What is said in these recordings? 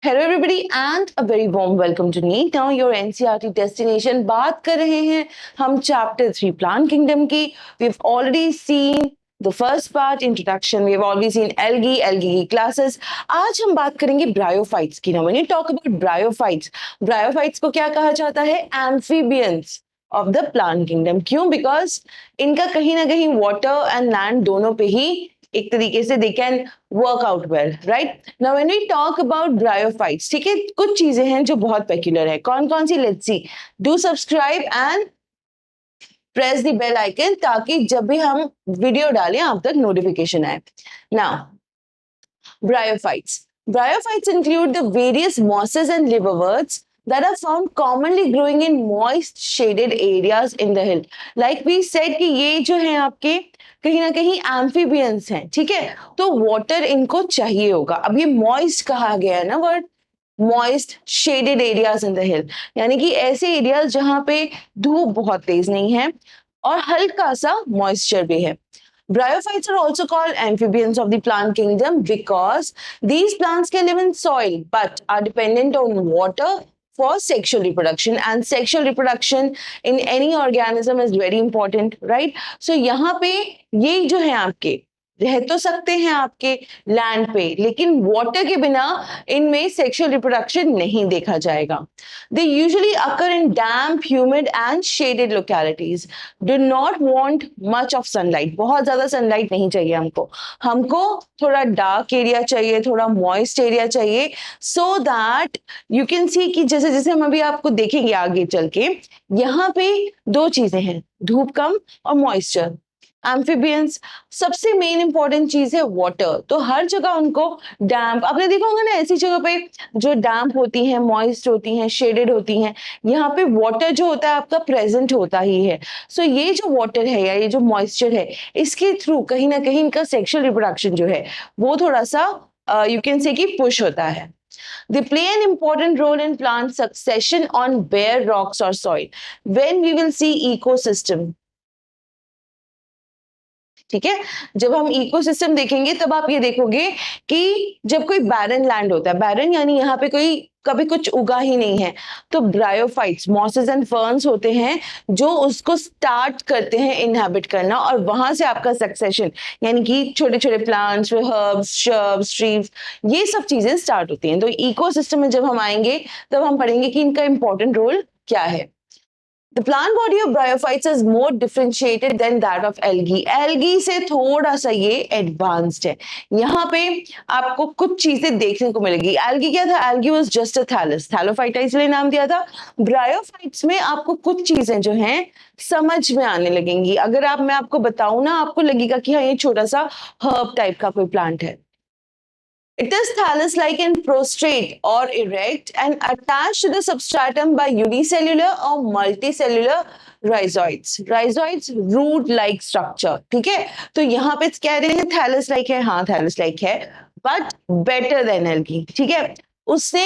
Hello everybody and a very warm welcome to NEET now your NCERT destination. बात कर रहे हैं हम चैप्टर 3 प्लांट किंगडम की। We have already seen the first part introduction, we have already seen algae की classes. आज हम बात करेंगे ब्रायोफाइट्स की। Now when you talk about bryophytes को क्या कहा जाता है? Amphibians of the plant kingdom. क्यों? बिकॉज इनका कहीं ना कहीं वाटर एंड लैंड दोनों पे ही एक तरीके से they can work out well, right? Now when we talk about bryophytes, ठीक है, कुछ चीजें हैं जो बहुत पेक्युलर है। कौन कौन सी? Let's see. Do subscribe and press the bell icon ताकि जब भी हम वीडियो डालें आप तक नोटिफिकेशन आए। Now bryophytes include the various mosses and liverworts that are found commonly growing in moist shaded areas in the hill. Like we said कि ये जो है आपके कहीं ना कहीं एम्फीबियंस हैं, ठीक है, तो वाटर इनको चाहिए होगा। अब ये मॉइस्ट कहा गया है ना word, moist shaded areas in the हिल, यानी कि ऐसे एरियाज जहां पे धूप बहुत तेज नहीं है और हल्का सा मॉइस्चर भी है। Bryophytes are also called amphibians of the plant kingdom because these plants can live in soil but are dependent on water for sexual reproduction, and sexual reproduction in any organism is very important, right? So यहाँ पे ये जो है आपके रह तो सकते हैं आपके लैंड पे, लेकिन वाटर के बिना इनमें सेक्सुअल रिप्रोडक्शन नहीं देखा जाएगा। They usually occur in damp, humid and shaded localities, do not want much of sunlight. बहुत ज्यादा सनलाइट नहीं चाहिए हमको थोड़ा डार्क एरिया चाहिए, थोड़ा मॉइस्ट एरिया चाहिए, so that you can see कि जैसे जैसे हम अभी आपको देखेंगे आगे चल के, यहाँ पे दो चीजें हैं, धूप कम और मॉइस्चर। एम्फीबियंस सबसे मेन इंपॉर्टेंट चीज है वाटर, तो हर जगह उनको डैम्प, आपने देखा होगा ना ऐसी जगह पे जो डैम्प होती हैं, मॉइस्ट होती हैं, शेडेड होती हैं, यहाँ पे वाटर जो होता है आपका प्रेजेंट होता ही है। सो ये जो वाटर है या ये जो मॉइस्चर है, इसके थ्रू कहीं ना कहीं इनका सेक्सुअल रिप्रोडक्शन जो है वो थोड़ा सा यू कैन से कि पुश होता है। They play an important role in plant succession on bare rocks or soil. When we will see ecosystem, ठीक है, जब हम इकोसिस्टम देखेंगे तब आप ये देखोगे कि जब कोई बैरन लैंड होता है, बैरन यानी यहाँ पे कोई कभी कुछ उगा ही नहीं है, तो ब्रायोफाइट्स, मॉसेस एंड फर्न्स होते हैं जो उसको स्टार्ट करते हैं इनहैबिट करना, और वहां से आपका सक्सेशन यानी कि छोटे छोटे प्लांट्स, हर्ब्स, श्रब्स, ट्रीज, ये सब चीजें स्टार्ट होती हैं। तो इकोसिस्टम में जब हम आएंगे तब हम पढ़ेंगे कि इनका इंपॉर्टेंट रोल क्या है। The plant body of bryophytes is more differentiated than that of algae. Algae से थोड़ा सा ये advanced है। यहाँ पे आपको कुछ चीजें देखने को मिलेगी। Algae क्या था? Algae was just a thallus. Thallophyta इसलिए नाम दिया था। Bryophytes में आपको कुछ चीजें जो हैं समझ में आने लगेंगी। अगर मैं आपको बताऊं ना, आपको लगेगा कि हाँ ये छोटा सा हर्ब टाइप का कोई प्लांट है। It is thallus-like and prostrate or erect and attached to the substratum by unicellular or multicellular rhizoids. Rhizoids root-like structure, ठीक है? तो यहाँ पे कह रहे हैं thallus-like है, हाँ thallus-like है, but better than algae, ठीक है? उससे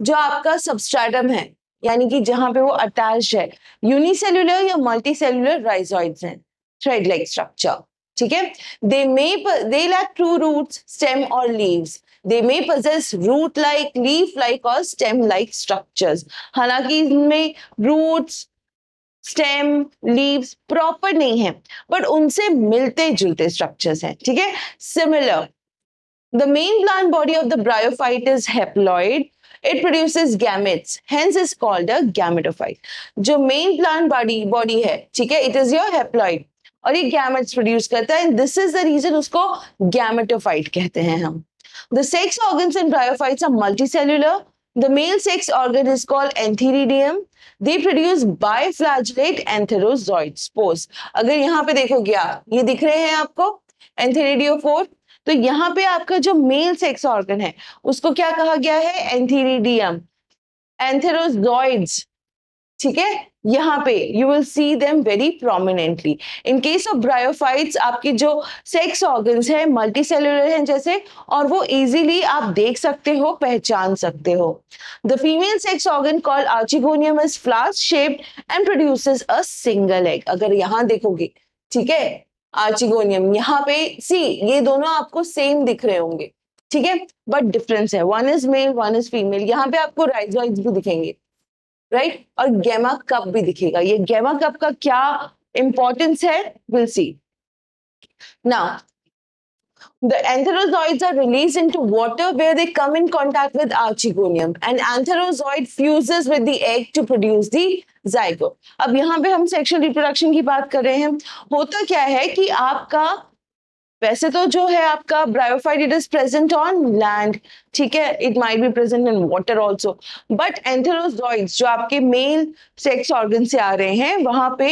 जो आपका substratum है, यानी कि जहां पे वो attached है, unicellular या multicellular rhizoids हैं, thread-like structure, ठीक है? They lack true roots, stem or leaves. They may possess root-like, leaf-like or stem-like structures. हालांकि इनमें roots, stem, leaves proper नहीं है, but उनसे मिलते जुलते structures हैं, ठीक है? Similar. The main plant body of the bryophyte is haploid. It produces gametes, hence is called a gametophyte. जो main plant body है, ठीक है? It is your haploid. और ये gametes produce करता है, and this is the reason उसको gametophyte कहते हैं हम। The sex organs in bryophytes are multicellular. The male sex organ is called antheridium. They produce biflagellate antherozoid spores. अगर यहाँ पे देखोगे आप, ये दिख रहे हैं आपको एंथेरिडियोफोर, तो यहाँ पे आपका जो मेल सेक्स ऑर्गन है उसको क्या कहा गया है? एंथेरिडियम, एंथेरोजॉइड्स, ठीक है? यहाँ पे you will see them very prominently. In case of bryophytes आपके जो सेक्स ऑर्गन्स हैं मल्टीसेलुलर हैं जैसे, और वो इजीली आप देख सकते हो, पहचान सकते हो। The female sex organ called archegonium is flask shaped and produces a single egg. अगर यहाँ देखोगे, ठीक है, आर्चिगोनियम, यहाँ पे सी ये दोनों आपको सेम दिख रहे होंगे, ठीक है, बट डिफरेंस है, one is male one is female. यहाँ पे आपको राइजोइड्स भी दिखेंगे, राइट, और गैमा कप भी दिखेगा। ये गैमा कप का क्या इंपॉर्टेंस है, will see now. The antherozoids are released into water where they come in contact with archegonium and antherozoid fuses with the egg to produce the zygote। अब यहाँ पे हम सेक्सुअल रिप्रोडक्शन की बात कर रहे हैं। होता क्या है कि आपका वैसे तो जो है आपका bryophyte it is present on land, ठीक है, it might be present in water also, but antherozoids जो आपके मेल सेक्स ऑर्गन से आ रहे हैं वहां पे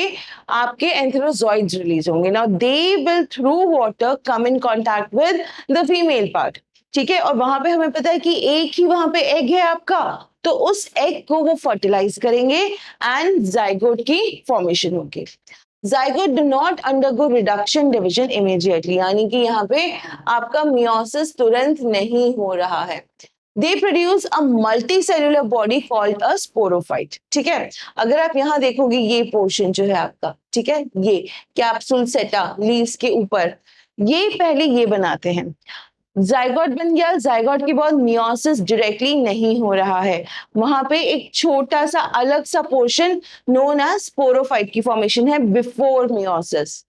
आपके एंथेरोजॉइड्स रिलीज होंगे। Now they will through water come in contact with the female part, ठीक है, और वहां पे हमें पता है कि एक ही वहां पे एग है आपका, तो उस एग को वो फर्टिलाइज करेंगे एंड जाइगोट की फॉर्मेशन होगी। Zygote do not undergo reduction division immediately, यानी कि यहाँ पे आपका meiosis तुरंत नहीं हो रहा है। They produce a multicellular body called a sporophyte, ठीक है। अगर आप यहाँ देखोगे ये पोर्शन जो है आपका, ठीक है, ये कैप्सूल सेटा लीव्स के ऊपर, ये पहले ये बनाते हैं, जाइगोट बन गया, जाइगोट के बाद मियोसिस डायरेक्टली नहीं हो रहा है, वहां पे एक छोटा सा अलग सा पोर्शन नोन एज स्पोरोफाइट की फॉर्मेशन है before meiosis.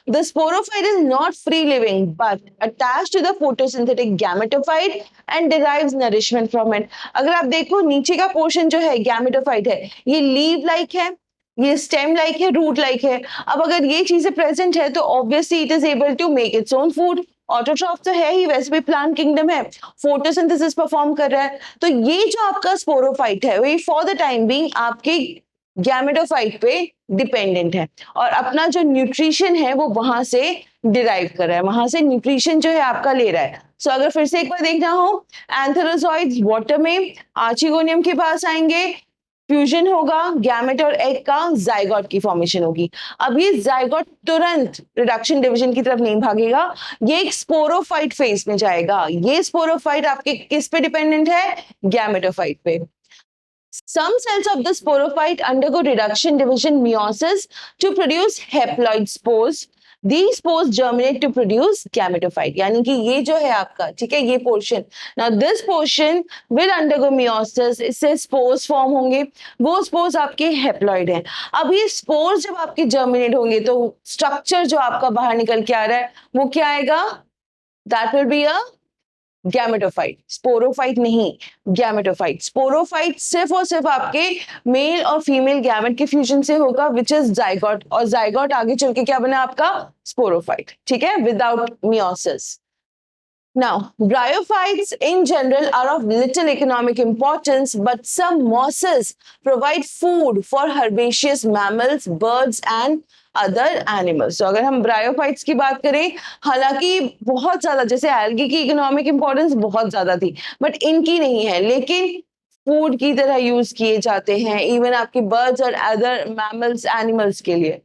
The sporophyte is not free living but attached to the photosynthetic gametophyte and derives nourishment from it। अगर आप देखो नीचे का पोर्शन जो है गैमेटोफाइट है, ये लीव लाइक है, ये स्टेम लाइक है, रूट लाइक है। अब अगर ये चीजें प्रेजेंट है तो obviously it is able to make its own food. Autotroph तो है ही, वैसे भी प्लांट किंगडम है, फोटोसिंथेसिस परफॉर्म कर रहा है। तो ये जो आपका स्पोरोफाइट है वो फॉर द टाइम बीइंग आपके गैमेटोफाइट पे डिपेंडेंट है और अपना जो न्यूट्रिशन है वो वहां से डिराइव कर रहा है, वहां से न्यूट्रिशन जो है आपका ले रहा है। सो अगर फिर से एक बार देखना हो, एंथेरोजॉइड्स वाटर में आर्चिगोनियम के पास आएंगे, फ्यूजन होगा गैमेट और एग का, जाइगोट की फॉर्मेशन होगी। अब ये जाइगोट तुरंत रिडक्शन डिवीजन की तरफ नहीं भागेगा, ये एक स्पोरोफाइट फेज में जाएगा। ये स्पोरोफाइट आपके किस पे डिपेंडेंट है, गैमेटोफाइट पे। Some cells of the sporophyte undergo reduction division meiosis to produce haploid spores. These spores germinate to produce gametophyte। यानी कि ये जो है आपका, ठीक है, ये portion, now this portion will undergo meiosis, इससे spores form होंगे, वो spores आपके haploid हैं। अब ये spores जब आपके germinate होंगे तो structure जो आपका बाहर निकल के आ रहा है वो क्या आएगा, that will be a gametophyte, sporophyte नहीं, गैमेटोफाइट। स्पोरोफाइट सिर्फ और सिर्फ आपके मेल और फीमेल गैमेट के फ्यूजन से होगा विच इज जाइगोट, और जाइगोट आगे चल के क्या बना आपका, स्पोरोफाइट, ठीक है, without meiosis. Now, bryophytes in general are of little economic importance, but some mosses provide food for herbaceous mammals, birds and other animals। तो अगर हम ब्रायोफाइट्स की बात करें, हालांकि बहुत ज्यादा, जैसे एल्गी की इकोनॉमिक इंपॉर्टेंस बहुत ज्यादा थी, बट इनकी नहीं है, लेकिन फूड की तरह यूज किए जाते हैं इवन आपके बर्ड्स और अदर मैमल्स एनिमल्स के लिए।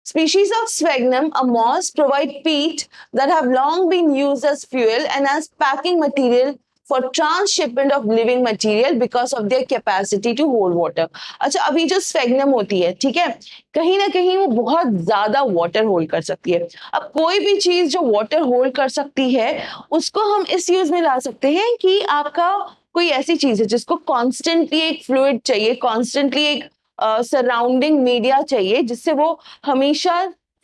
Species of sphagnum, a moss, provide peat that have long been used as fuel and as packing material for transshipment of living material because of their capacity to hold water। अच्छा, अभी जो sphagnum होती है, ठीक है, कहीं ना कहीं वो बहुत ज्यादा वाटर होल्ड कर सकती है। अब कोई भी चीज जो वाटर होल्ड कर सकती है उसको हम इस यूज में ला सकते हैं कि आपका कोई ऐसी चीज है जिसको कॉन्स्टेंटली एक फ्लूइड चाहिए, कॉन्स्टेंटली एक सराउंडिंग मीडिया चाहिए जिससे वो हमेशा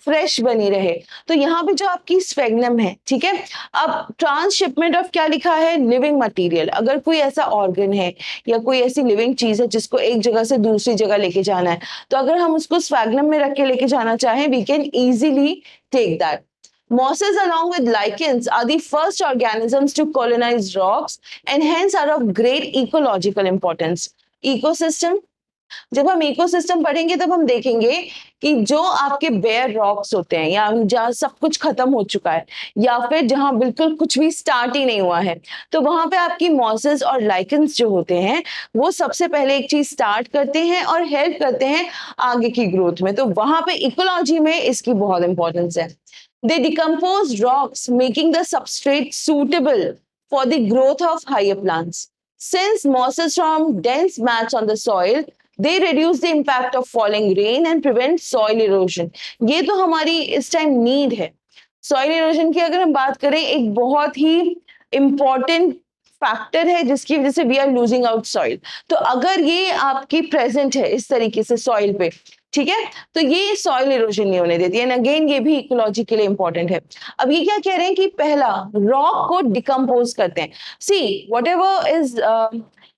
फ्रेश बनी रहे। तो यहाँ पे जो आपकी स्फेगनम है, ठीक है, अब ट्रांसशिपमेंट ऑफ क्या लिखा है, लिविंग मटेरियल। अगर कोई ऐसा ऑर्गन है या कोई ऐसी लिविंग चीज है जिसको एक जगह से दूसरी जगह लेके जाना है, तो अगर हम उसको स्फेगनम में रख के लेके जाना चाहें, we can easily take that. Mosses along with lichens are the first organisms to colonize rocks and hence are of great ecological importance। Ecosystem, जब हम इकोसिस्टम पढ़ेंगे तब हम देखेंगे कि जो आपके बेयर रॉक्स होते हैं या जहाँ सब कुछ खत्म हो चुका है या फिर जहाँ बिल्कुल कुछ भी स्टार्ट ही नहीं हुआ है, तो वहां पे आपकी मॉसेस और लाइकेंस जो होते हैं वो सबसे पहले एक चीज स्टार्ट करते हैं और हेल्प करते हैं आगे की ग्रोथ में। तो वहां पे इकोलॉजी में इसकी बहुत इंपॉर्टेंस है। They decompose rocks, making the substrate suitable for the growth of higher plants. Since mosses form dense mats on the soil, they reduce the impact of falling rain and prevent soil erosion। ये तो हमारी इस time need है। Soil erosion की अगर हम बात करें, एक बहुत ही इंपॉर्टेंट फैक्टर है जिसकी वजह से we are losing out soil. तो अगर ये आपकी प्रेजेंट है इस तरीके से सॉइल पे, ठीक है, तो ये सॉइल इरोजन नहीं होने देती है। एंड अगेन ये भी इकोलॉजी के लिए इंपॉर्टेंट है। अब ये क्या कह रहे हैं कि पहला रॉक को डिकम्पोज करते हैं। सी वट एवर इज,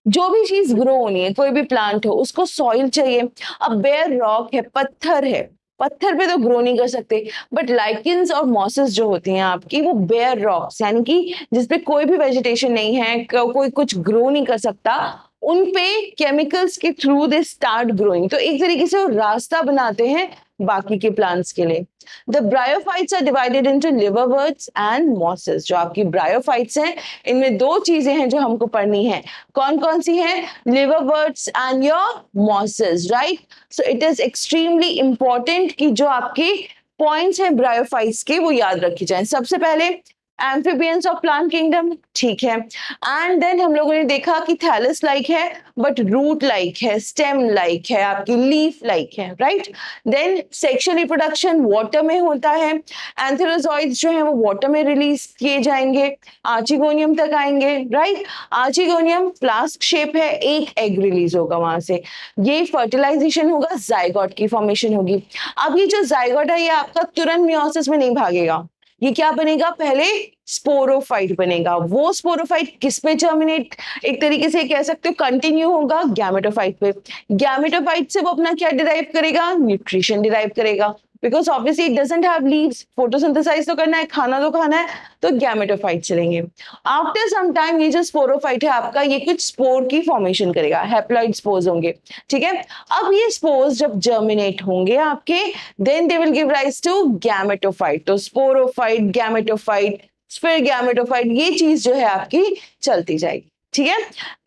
जो भी चीज ग्रो होनी है, कोई भी प्लांट हो, उसको सॉइल चाहिए। अब बेयर रॉक है, पत्थर है, पत्थर पे तो ग्रो नहीं कर सकते, बट लाइकेंस और मॉसेस जो होती हैं आपकी, वो बेयर रॉक्स यानी कि जिसपे कोई भी वेजिटेशन नहीं है, कोई कुछ ग्रो नहीं कर सकता, उन पे केमिकल्स के थ्रू दे स्टार्ट ग्रोइंग। तो एक तरीके से वो रास्ता बनाते हैं बाकी के प्लांट्स के लिए। The bryophytes are divided into liverworts and mosses. जो आपकी ब्रायोफाइट्स हैं, इनमें दो चीजें हैं जो हमको पढ़नी है। कौन कौन सी हैं? Liverworts and your mosses, right. So it is extremely important कि जो आपके पॉइंट्स हैं ब्रायोफाइट्स के वो याद रखी जाएं। सबसे पहले एम्फीबियंस ऑफ प्लांट किंगडम, ठीक है। एंड देन हम लोगों ने देखा कि थैलस लाइक है, बट रूट लाइक है, स्टेम लाइक है, आपकी लीफ लाइक है, right. Then sexual reproduction water में होता है। एंथेरोजॉइड्स जो है वो वाटर में रिलीज किए जाएंगे, आर्चिगोनियम तक आएंगे, राइट। आर्चिगोनियम फ्लास्क शेप है, एक एग रिलीज होगा वहां से, ये फर्टिलाइजेशन होगा, जाइगोट की फॉर्मेशन होगी। अब ये जो जाइगोट है ये आपका तुरंत मियोसिस में नहीं भागेगा, ये क्या बनेगा? पहले स्पोरोफाइट बनेगा। वो स्पोरोफाइट किस पे टर्मिनेट, एक तरीके से कह सकते हो कंटिन्यू होगा गैमेटोफाइट पे। गैमेटोफाइट से वो अपना क्या डिराइव करेगा? न्यूट्रिशन डिराइव करेगा, because obviously it doesn't have leaves, photosynthesize तो करना है, खाना तो खाना है, तो गैमेटोफाइट चलेंगे। आफ्टर सम टाइम ये जो स्पोरोफाइट है आपका, ये कुछ स्पोर की फॉर्मेशन करेगा, हैप्लॉइड स्पोर्स होंगे, ठीक है। अब ये स्पोर्स जब जर्मिनेट होंगे आपके, then they will give rise to gametophyte. तो स्पोरोफाइट, गैमेटोफाइट, फिर गैमेटोफाइट, ये चीज जो है आपकी चलती जाएगी, ठीक है।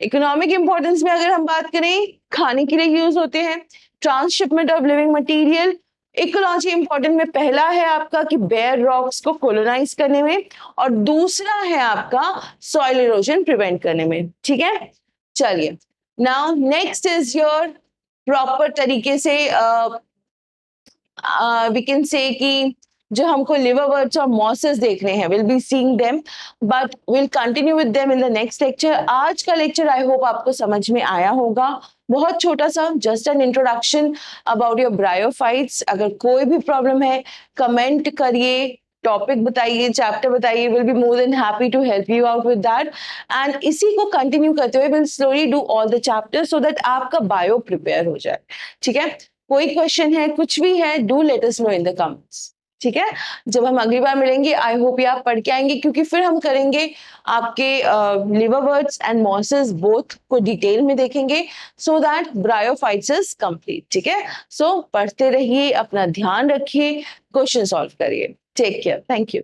इकोनॉमिक इंपॉर्टेंस में अगर हम बात करें, खाने के लिए यूज होते हैं, transshipment of living material. Ecology important में पहला है आपका कि बेयर रॉक्स को कोलोनाइज करने में, और दूसरा है आपका सॉइल इरोजन प्रिवेंट करने में, ठीक है। चलिए, now next is your proper तरीके से वी कैन से कि जो हमको लिवरवर्ट्स और मॉसेस देखने हैं, will be seeing them, but will continue with them in the next lecture. आज का लेक्चर आई होप आपको समझ में आया होगा, बहुत छोटा सा, just an introduction about your bryophytes. अगर कोई भी प्रॉब्लम है कमेंट करिए, टॉपिक बताइए, चैप्टर बताइए, will be more than happy to help you out with that. And इसी को कंटिन्यू करते हुए will slowly do all the chapters so that आपका बायो प्रिपेयर हो जाए, ठीक है। कोई क्वेश्चन है, कुछ भी है, do let us know in the comments, ठीक है। जब हम अगली बार मिलेंगे आई होप ये आप पढ़ के आएंगे, क्योंकि फिर हम करेंगे आपके लिवरवर्ट्स एंड मॉसेस बोथ को डिटेल में देखेंगे, so that bryophytes is complete, ठीक है। सो पढ़ते रहिए, अपना ध्यान रखिए, क्वेश्चन सॉल्व करिए। Take care, thank you.